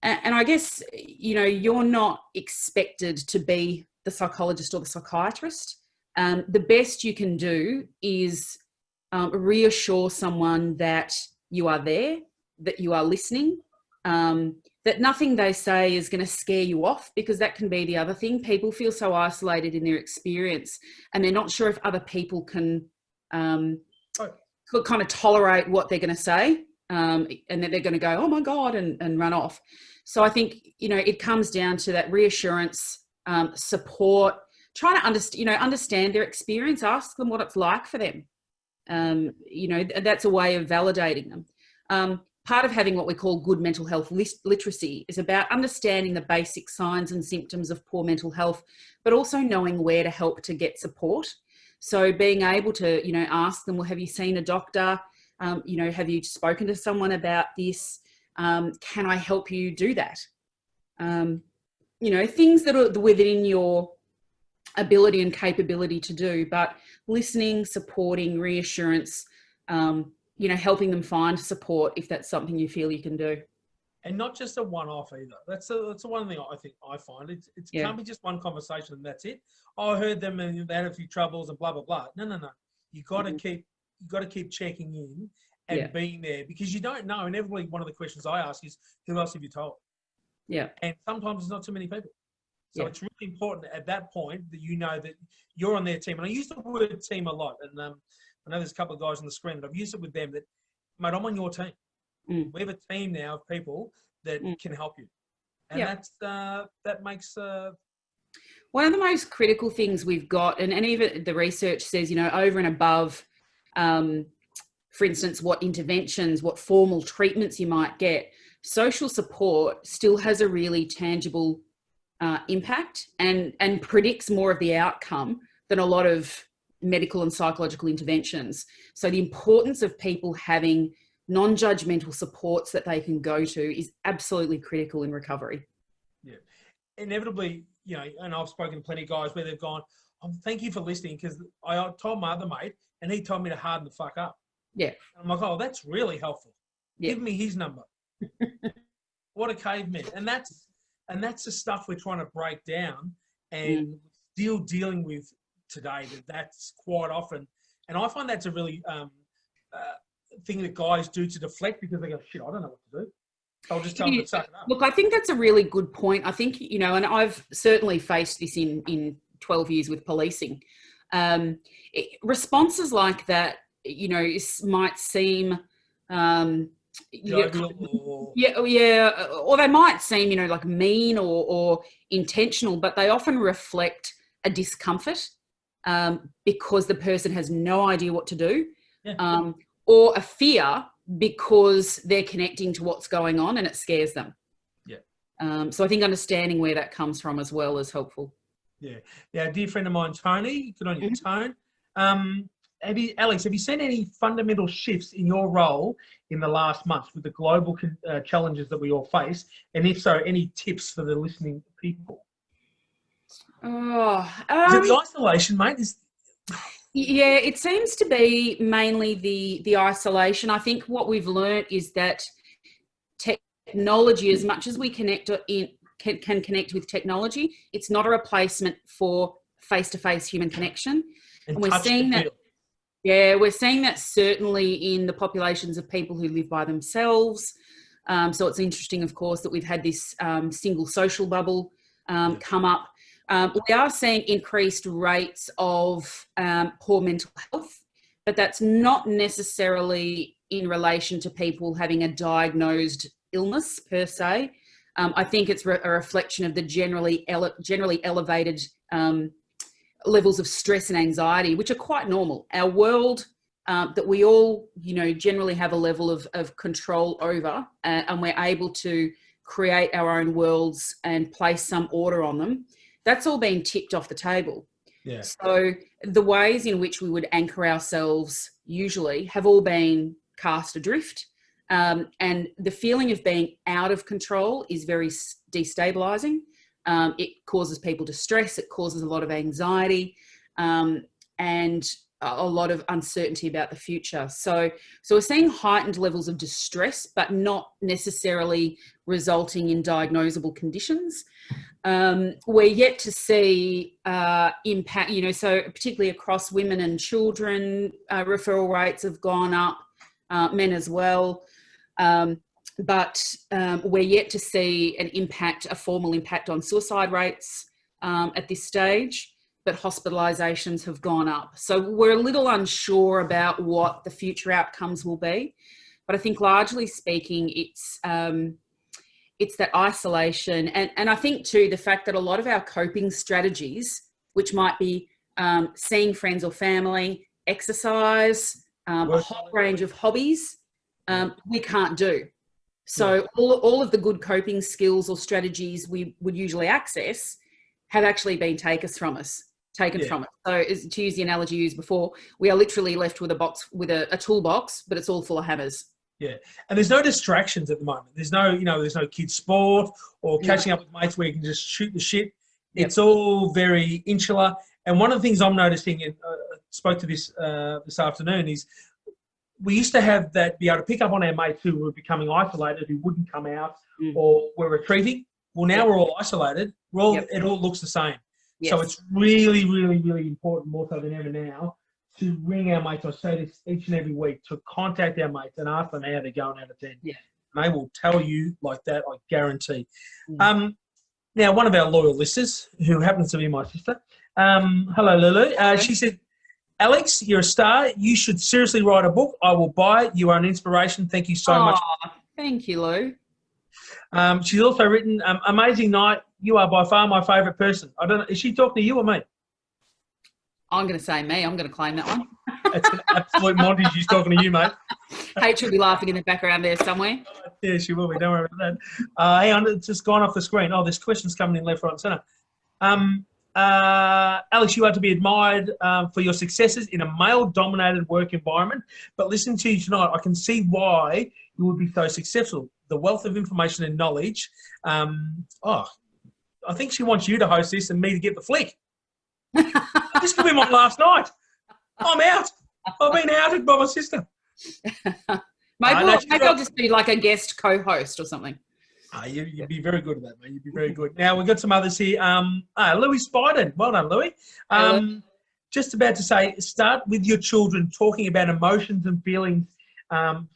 I guess, you're not expected to be the psychologist or the psychiatrist. The best you can do is reassure someone that you are there, that you are listening, that nothing they say is going to scare you off, because that can be the other thing. People feel so isolated in their experience, and they're not sure if other people can kind of tolerate what they're going to say, and then they're going to go, oh my God, and run off. So I think, it comes down to that reassurance, support, trying to understand their experience, ask them what it's like for them. That's a way of validating them. Part of having what we call good mental health literacy is about understanding the basic signs and symptoms of poor mental health, but also knowing where to help to get support. So being able to, ask them, well, have you seen a doctor? Have you spoken to someone about this? Can I help you do that? Things that are within your ability and capability to do, but listening, supporting, reassurance, helping them find support if that's something you feel you can do. And not just a one-off either. That's the one thing I find. It can't be just one conversation and that's it. Oh, I heard them and they had a few troubles and blah blah blah. No. You got to keep checking in and being there, because you don't know. Inevitably, one of the questions I ask is, who else have you told? Yeah. And sometimes it's not too many people. So it's really important at that point that you know that you're on their team. And I use the word team a lot. And I know there's a couple of guys on the screen that I've used it with them that, mate, I'm on your team. We have a team now of people that can help you. And that makes... one of the most critical things we've got, and even the research says, you know, over and above, for instance, what interventions, what formal treatments you might get, social support still has a really tangible impact and predicts more of the outcome than a lot of medical and psychological interventions. So the importance of people having non-judgmental supports that they can go to is absolutely critical in recovery. Yeah. Inevitably, you know, and I've spoken to plenty of guys where they've gone, oh, thank you for listening, because I told my other mate and he told me to harden the fuck up. Yeah. And I'm like, oh, that's really helpful. Yeah. Give me his number. What a caveman. And that's the stuff we're trying to break down and still dealing with today. That's quite often. And I find that's a really thing that guys do to deflect, because they go, shit, I don't know what to do. I'll just tell them to suck it up. Look, I think that's a really good point. I think, you know, and I've certainly faced this in 12 years with policing. Responses like that, you know, might seem... or they might seem, you know, like mean or intentional, but they often reflect a discomfort because the person has no idea what to do, or a fear because they're connecting to what's going on and it scares them. Yeah. So I think understanding where that comes from as well is helpful. Yeah. Yeah. A dear friend of mine, Tony, good on you, Tone. Alex, have you seen any fundamental shifts in your role in the last month with the global challenges that we all face? And if so, any tips for the listening people? Is it the isolation, mate? Yeah, it seems to be mainly the isolation. I think what we've learned is that technology, as much as we can connect with technology, it's not a replacement for face-to-face human connection. And we're seeing that. Yeah, we're seeing that certainly in the populations of people who live by themselves. So it's interesting, of course, that we've had this single social bubble come up. We are seeing increased rates of poor mental health, but that's not necessarily in relation to people having a diagnosed illness per se. I think it's a reflection of the generally elevated levels of stress and anxiety, which are quite normal. Our world that we all, you know, generally have a level of control over, and we're able to create our own worlds and place some order on them. That's all been tipped off the table. Yeah. So the ways in which we would anchor ourselves usually have all been cast adrift. And the feeling of being out of control is very destabilizing. It causes people to stress. It causes a lot of anxiety and a lot of uncertainty about the future. So we're seeing heightened levels of distress, but not necessarily resulting in diagnosable conditions. We're yet to see impact, you know, so particularly across women and children, referral rates have gone up, men as well. But we're yet to see a formal impact on suicide rates at this stage, but hospitalisations have gone up. So we're a little unsure about what the future outcomes will be. But I think largely speaking, it's that isolation. And I think too, the fact that a lot of our coping strategies, which might be seeing friends or family, exercise, a whole range of hobbies, we can't do. So all of the good coping skills or strategies we would usually access have actually been taken from us. So to use the analogy used before, we are literally left with a toolbox, but it's all full of hammers. Yeah. And there's no distractions at the moment. There's no kids sport or catching up with mates where you can just shoot the shit. Yep. It's all very insular. And one of the things I'm noticing, and spoke to this afternoon, is we used to have that, be able to pick up on our mates who were becoming isolated, who wouldn't come out or were retreating. Well, now we're all isolated. It all looks the same. Yes. So it's really, really, really important, more so than ever now, to ring our mates. I say this each and every week, to contact our mates and ask them how they're going out of 10. Yeah. And they will tell you like that, I guarantee. Now, one of our loyal listeners, who happens to be my sister, hello, Lulu. She said, Alex, you're a star. You should seriously write a book. I will buy it. You are an inspiration. Thank you so much. Thank you, Lou. She's also written, amazing night. You are by far my favourite person. I don't know. Is she talking to you or me? I'm going to say me. I'm going to claim that one. It's an absolute Monty. She's talking to you, mate. H will be laughing in the background there somewhere. Yeah, she will be. Don't worry about that. Hang on. It's just gone off the screen. Oh, there's questions coming in left, right and centre. Alex, you are to be admired for your successes in a male-dominated work environment. But listening to you tonight, I can see why you would be so successful. The wealth of information and knowledge. I think she wants you to host this and me to get the flick. This could be my last night. I'm out. I've been outed by my sister. Maybe I'll just be like a guest co-host or something. You'd be very good at that, mate. You'd be very good. Now, we've got some others here. Louis Spiden. Well done, Louis. Just about to say, start with your children talking about emotions and feelings,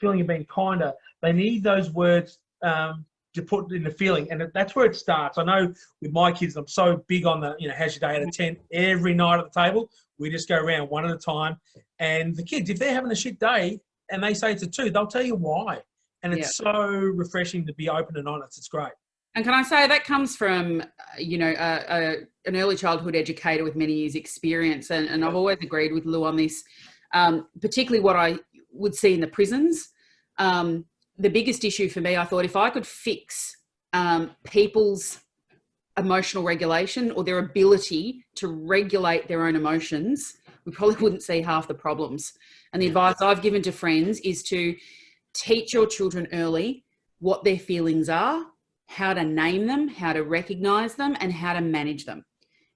feeling of being kinder. They need those words to put in the feeling, and that's where it starts. I know with my kids, I'm so big on the, how's your day out of 10? Every night at the table, we just go around one at a time. And the kids, if they're having a shit day and they say it's a 2, they'll tell you why. And it's so refreshing to be open and honest. It's great. And can I say that comes from, an early childhood educator with many years' experience. And I've always agreed with Lou on this, particularly what I would see in the prisons. The biggest issue for me, I thought, if I could fix people's emotional regulation or their ability to regulate their own emotions, we probably wouldn't see half the problems. And the advice I've given to friends is to teach your children early what their feelings are, how to name them, how to recognize them, and how to manage them.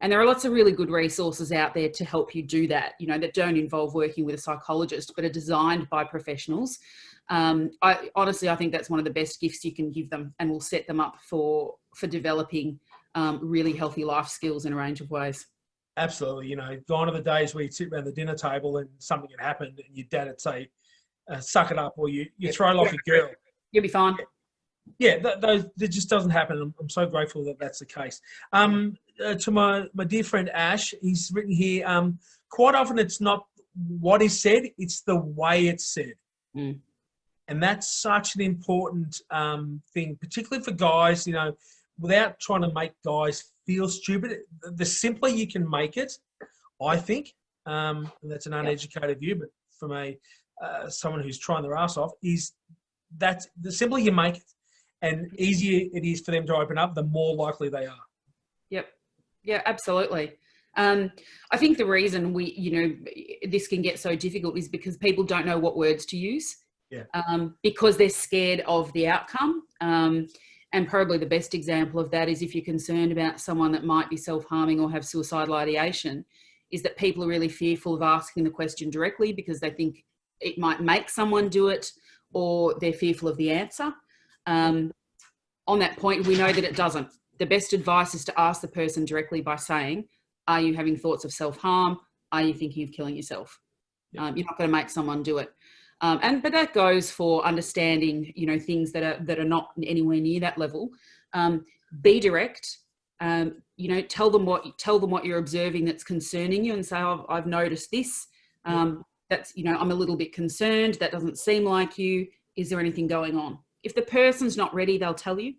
And there are lots of really good resources out there to help you do that, that don't involve working with a psychologist, but are designed by professionals. I think that's one of the best gifts you can give them, and will set them up for developing really healthy life skills in a range of ways. Absolutely. Gone are the days where you sit around the dinner table and something had happened and your dad would say, suck it up, or you throw like a girl. You'll be fine. Yeah, that just doesn't happen. I'm so grateful that that's the case. To my dear friend Ash, he's written here, quite often it's not what is said, it's the way it's said. Mm. And that's such an important thing, particularly for guys, without trying to make guys feel stupid. The simpler you can make it, I think, and that's an uneducated view, but from someone who's trying their ass off, is that the simpler you make it and easier it is for them to open up, the more likely they are. Yep. Yeah, absolutely. I think the reason this can get so difficult is because people don't know what words to use. Yeah. Because they're scared of the outcome. And probably the best example of that is if you're concerned about someone that might be self-harming or have suicidal ideation, is that people are really fearful of asking the question directly because they think it might make someone do it, or they're fearful of the answer. On that point, we know that it doesn't. The best advice is to ask the person directly by saying, are you having thoughts of self-harm? Are you thinking of killing yourself? You're not going to make someone do it. But that goes for understanding, things that are not anywhere near that level. Be direct. Tell them what you're observing that's concerning you, and say, I've noticed this. That's, I'm a little bit concerned. That doesn't seem like you. Is there anything going on? If the person's not ready, they'll tell you.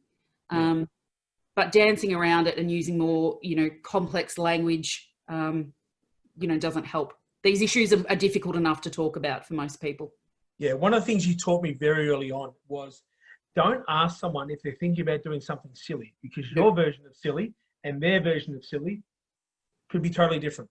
But dancing around it and using more, complex language, doesn't help. These issues are difficult enough to talk about for most people. Yeah, one of the things you taught me very early on was don't ask someone if they're thinking about doing something silly, because your version of silly and their version of silly could be totally different.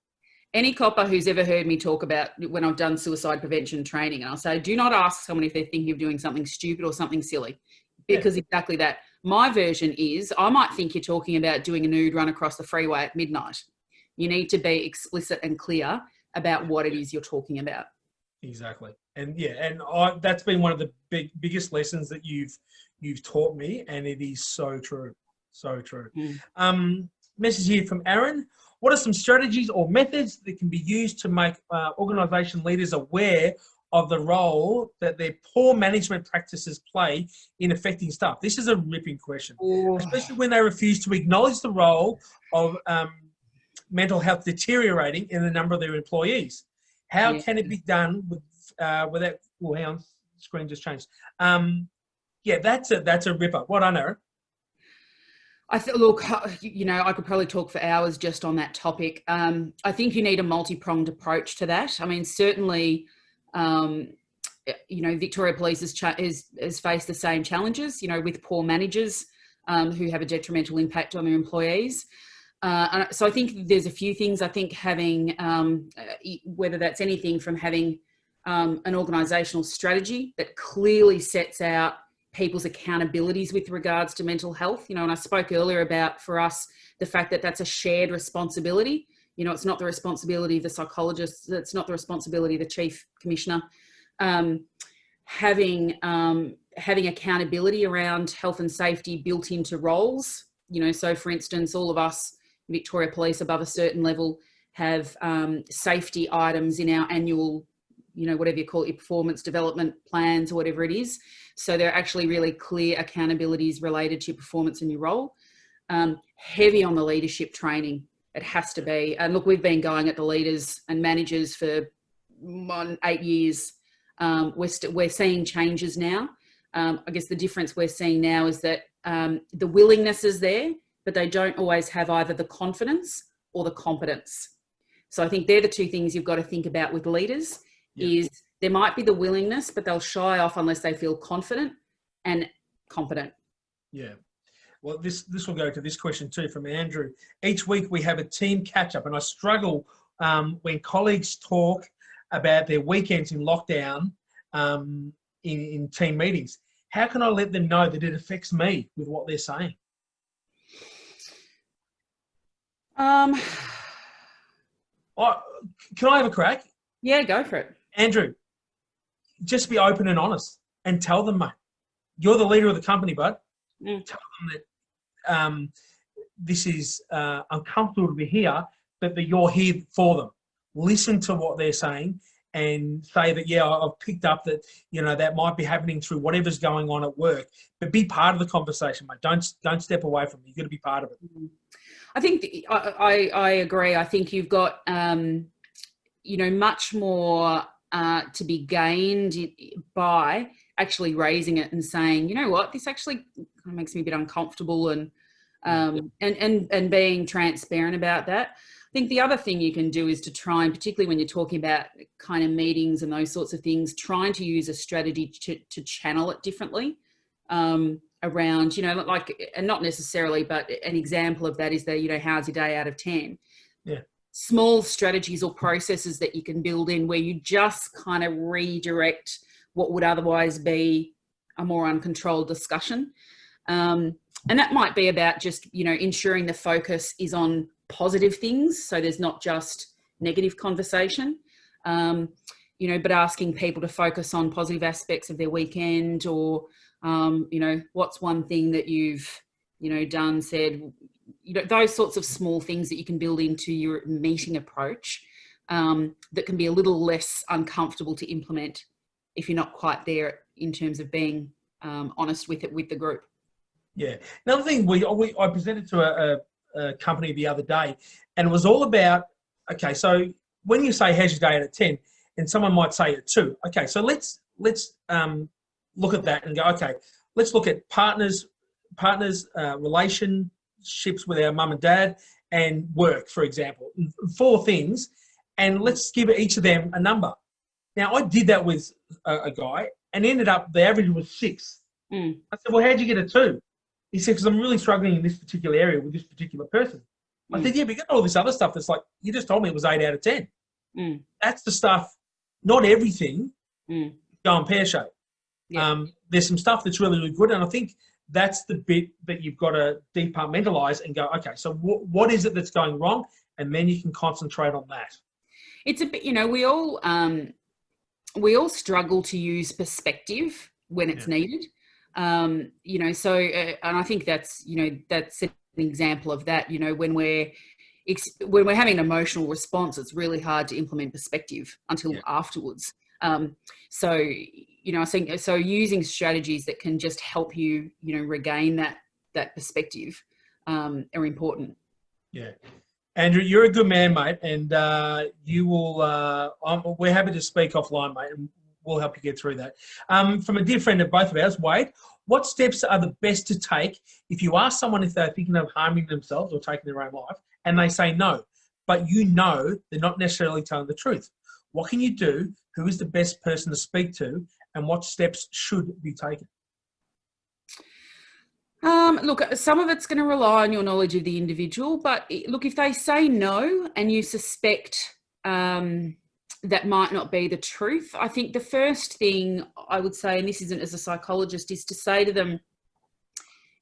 Any copper who's ever heard me talk about when I've done suicide prevention training, and I'll say, do not ask someone if they're thinking of doing something stupid or something silly, because exactly that. My version is, I might think you're talking about doing a nude run across the freeway at midnight. You need to be explicit and clear about what it is you're talking about. Exactly. And that's been one of the biggest lessons that you've taught me, and it is so true. So true. Message here from Aaron. What are some strategies or methods that can be used to make organisation leaders aware of the role that their poor management practices play in affecting staff? This is a ripping question, especially when they refuse to acknowledge the role of mental health deteriorating in the number of their employees. How can it be done without? Well, hang on, screen just changed. That's a ripper. What I know. Look, I could probably talk for hours just on that topic. I think you need a multi-pronged approach to that. I mean, certainly, Victoria Police has faced the same challenges, with poor managers who have a detrimental impact on their employees. So I think there's a few things. I think having, whether that's anything from having an organisational strategy that clearly sets out people's accountabilities with regards to mental health, and I spoke earlier about, for us, the fact that that's a shared responsibility. It's not the responsibility of the psychologist, it's not the responsibility of the chief commissioner. Having accountability around health and safety built into roles, so for instance, all of us, Victoria Police above a certain level, have safety items in our annual, whatever you call it, your performance development plans or whatever it is. So there are actually really clear accountabilities related to your performance in your role. Heavy on the leadership training. It has to be. And look, we've been going at the leaders and managers for 8 years. We're seeing changes now. I guess the difference we're seeing now is that the willingness is there, but they don't always have either the confidence or the competence. So I think they're the two things you've got to think about with leaders. Is there might be the willingness, but they'll shy off unless they feel confident and competent. Yeah. Well, this will go to this question too from Andrew. Each week we have a team catch-up, and I struggle when colleagues talk about their weekends in lockdown in team meetings. How can I let them know that it affects me with what they're saying? Can I have a crack? Yeah, go for it. Andrew, just be open and honest and tell them, mate, you're the leader of the company, bud. Tell them that this is uncomfortable to be here, but that you're here for them. Listen to what they're saying and say that, I've picked up that, that might be happening through whatever's going on at work, but be part of the conversation, mate. Don't step away from it. You've got to be part of it. I think I agree. I think you've got, much more to be gained by actually raising it and saying, you know what, this actually kind of makes me a bit uncomfortable, and being transparent about that. I think the other thing you can do is to try, and particularly when you're talking about kind of meetings and those sorts of things, trying to use a strategy to channel it differently around, and not necessarily, but an example of that is that, how's your day out of 10? Yeah. Small strategies or processes that you can build in where you just kind of redirect what would otherwise be a more uncontrolled discussion. And that might be about just, ensuring the focus is on positive things. So there's not just negative conversation, but asking people to focus on positive aspects of their weekend, or, what's one thing that you've, done, said, those sorts of small things that you can build into your meeting approach that can be a little less uncomfortable to implement if you're not quite there in terms of being honest with it with the group. Yeah. Another thing I presented to a company the other day, and it was all about, okay, so when you say how's your day out of 10, and someone might say a 2. Okay, so let's look at that and go, okay, let's look at partners, relationships with our mum and dad, and work, for example. 4 things, and let's give each of them a number. Now, I did that with a guy, and ended up, the average was 6. I said, well, how'd you get a 2? He said, because I'm really struggling in this particular area with this particular person. I said, yeah, but you got all this other stuff that's like, you just told me it was 8 out of 10. That's the stuff, not everything, going pear-shaped. Yeah. There's some stuff that's really, really good, and I think that's the bit that you've got to departmentalize and go, okay, so what is it that's going wrong? And then you can concentrate on that. It's a bit, we all struggle to use perspective when it's needed. And I think that's an example of that. When we're having an emotional response, it's really hard to implement perspective until afterwards. So, I think so using strategies that can just help you, regain that perspective are important. Yeah. Andrew, you're a good man, mate, and you will. We're happy to speak offline, mate, and we'll help you get through that. From a dear friend of both of ours, Wade, what steps are the best to take if you ask someone if they're thinking of harming themselves or taking their own life, and they say no, but they're not necessarily telling the truth? What can you do? Who is the best person to speak to, and what steps should be taken? Look, some of it's going to rely on your knowledge of the individual, but look, if they say no and you suspect that might not be the truth, I think the first thing I would say, and this isn't as a psychologist, is to say to them,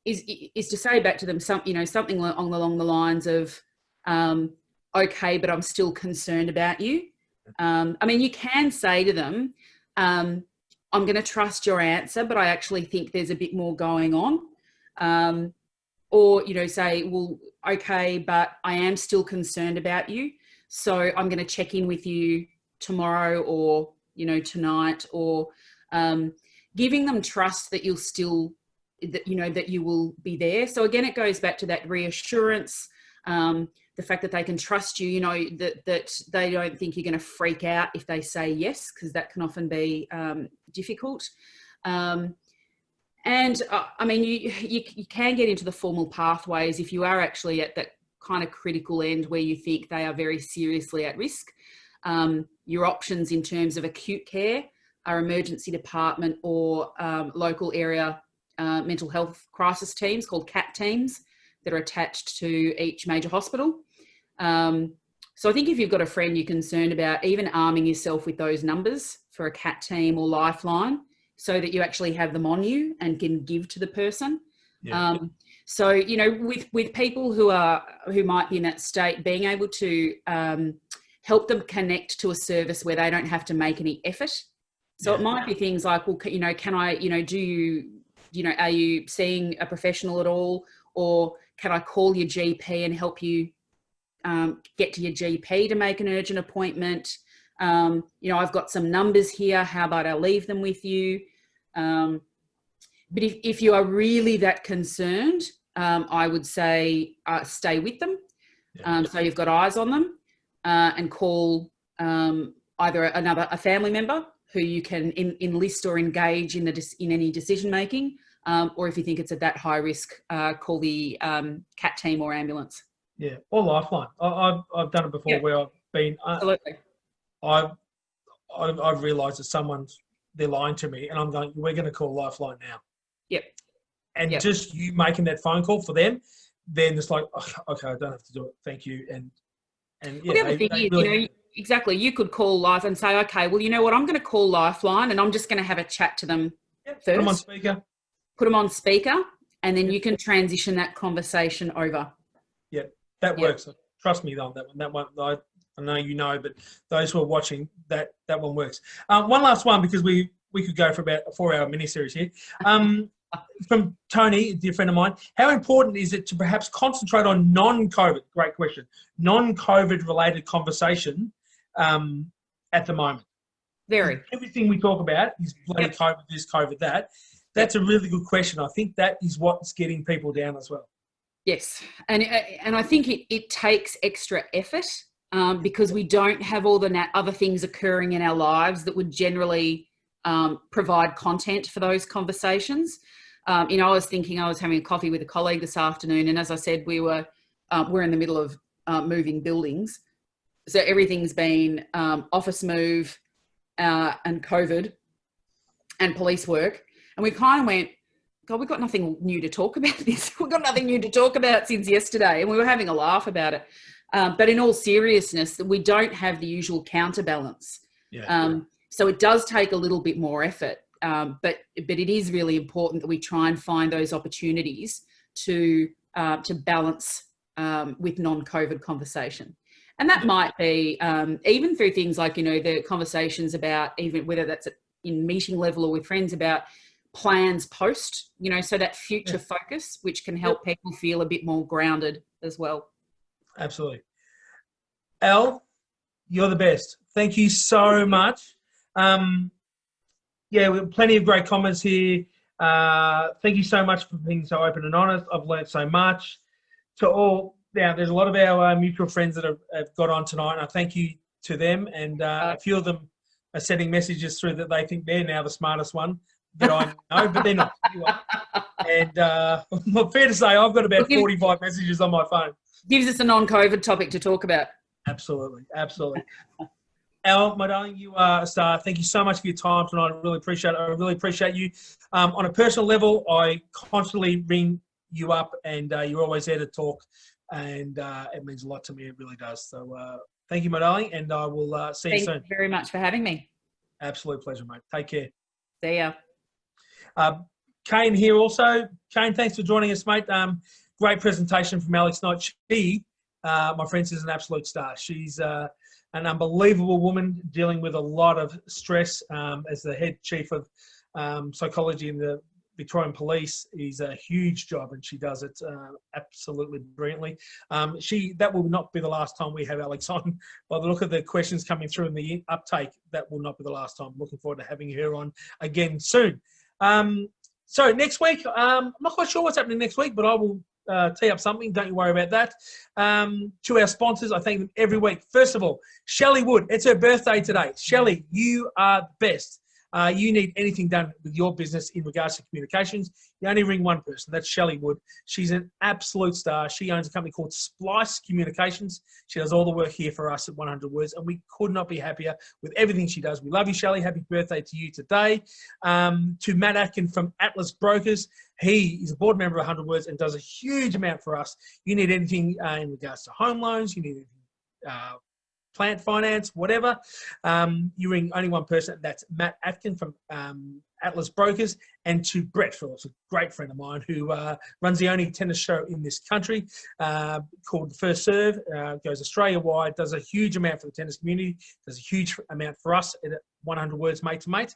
is to say back to them something along the lines of, okay, but I'm still concerned about you. You can say to them, I'm going to trust your answer, but I actually think there's a bit more going on. Or, say, well, okay, but I am still concerned about you. So I'm going to check in with you tomorrow or, tonight, or giving them trust that that you will be there. So again, it goes back to that reassurance, the fact that they can trust you, that they don't think you're going to freak out if they say yes, because that can often be difficult. You can get into the formal pathways if you are actually at that kind of critical end where you think they are very seriously at risk. Your options in terms of acute care are emergency department or local area mental health crisis teams called CAT teams that are attached to each major hospital. So I think if you've got a friend you're concerned about, even arming yourself with those numbers for a CAT team or Lifeline, so that you actually have them on you and can give to the person. Yeah. With people who might be in that state, being able to help them connect to a service where they don't have to make any effort. So it might be things like, well, can I, are you seeing a professional at all? Or can I call your GP and help you get to your GP to make an urgent appointment? I've got some numbers here. How about I leave them with you? But if you are really that concerned, I would say stay with them. So you've got eyes on them, and call either a family member who you can enlist or engage in any decision making, or if you think it's at that high risk, call the CAT team or ambulance. Yeah, or Lifeline. I've done it before where I've been. Absolutely. I've realised that they're lying to me, and I'm going, we're going to call Lifeline now. Yep. And just you making that phone call for them, then it's like, oh, okay, I don't have to do it. Thank you. And well, the other thing is, exactly, you could call Life and say, okay, well, you know what, I'm going to call Lifeline and I'm just going to have a chat to them first. Put them on speaker. Put them on speaker, and then you can transition that conversation over. Yeah, that works. Trust me on that one. That one, I know you know, but those who are watching, that one works. One last one, because we could go for about a 4-hour mini-series here. From Tony, a dear friend of mine, how important is it to perhaps concentrate on non-COVID, great question, non-COVID related conversation at the moment? Very. Everything we talk about is bloody COVID this, COVID that. That's a really good question. I think that is what's getting people down as well. Yes. And I think it takes extra effort because we don't have all the other things occurring in our lives that would generally provide content for those conversations. I was having a coffee with a colleague this afternoon, and as I said, we're in the middle of moving buildings. So everything's been office move and COVID and police work. And we kind of went, God, we've got nothing new to talk about this. We've got nothing new to talk about since yesterday. And we were having a laugh about it. But in all seriousness, we don't have the usual counterbalance. So it does take a little bit more effort. But it is really important that we try and find those opportunities to balance with non-COVID conversation. And that might be even through things like, the conversations about, even whether that's in meeting level or with friends, about plans post, so that future focus, which can help people feel a bit more grounded as well. Absolutely. Elle, you're the best. Thank you so much. Yeah, we have plenty of great comments here. Thank you so much for being so open and honest. I've learned so much. To all, now there's a lot of our mutual friends that have got on tonight, and I thank you to them. And a few of them are sending messages through that they think they're now the smartest one that I know, but they're not. You are. And well, fair to say, I've got about 45 messages on my phone. Gives us a non-COVID topic to talk about. Absolutely, absolutely. Al, my darling, you are a star. Thank you so much for your time tonight. I really appreciate it. I really appreciate you. On a personal level, I constantly ring you up, and you're always there to talk, and it means a lot to me. It really does. So thank you, my darling, and I will see you soon. Thank you very much for having me. Absolute pleasure, mate. Take care. See ya. Kane here also. Kane, thanks for joining us, mate. Great presentation from Alex Knight. She, my friend, is an absolute star. She's an unbelievable woman dealing with a lot of stress as the head chief of psychology in the Victorian Police. Is a huge job, and she does it absolutely brilliantly. That will not be the last time we have Alex on. By the look of the questions coming through in the uptake, that will not be the last time. Looking forward to having her on again soon. So next week, I'm not quite sure what's happening next week, but I will tee up something. Don't you worry about that. To our sponsors, I thank them every week. First of all, Shelley Wood. It's her birthday today. Shelley, you are the best. You need anything done with your business in regards to communications, you only ring one person. That's Shelley Wood. She's an absolute star. She owns a company called Splice Communications. She does all the work here for us at 100 Words, and we could not be happier with everything she does. We love you, Shelley. Happy birthday to you today. To Matt Atkin from Atlas Brokers. He is a board member of 100 Words and does a huge amount for us. You need anything in regards to home loans, you need anything plant finance, whatever, you ring only one person. That's Matt Atkin from Atlas Brokers. And to Brett Phillips, a great friend of mine who runs the only tennis show in this country called The First Serve, goes Australia-wide, does a huge amount for the tennis community, does a huge amount for us at 100 Words Mate to Mate.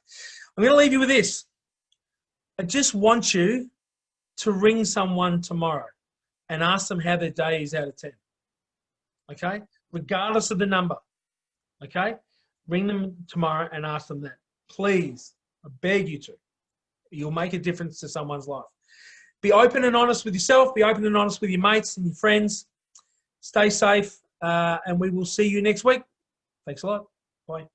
I'm going to leave you with this. I just want you to ring someone tomorrow and ask them how their day is out of 10. Okay? Regardless of the number, okay? Ring them tomorrow and ask them that. Please, I beg you to. You'll make a difference to someone's life. Be open and honest with yourself. Be open and honest with your mates and your friends. Stay safe, and we will see you next week. Thanks a lot. Bye.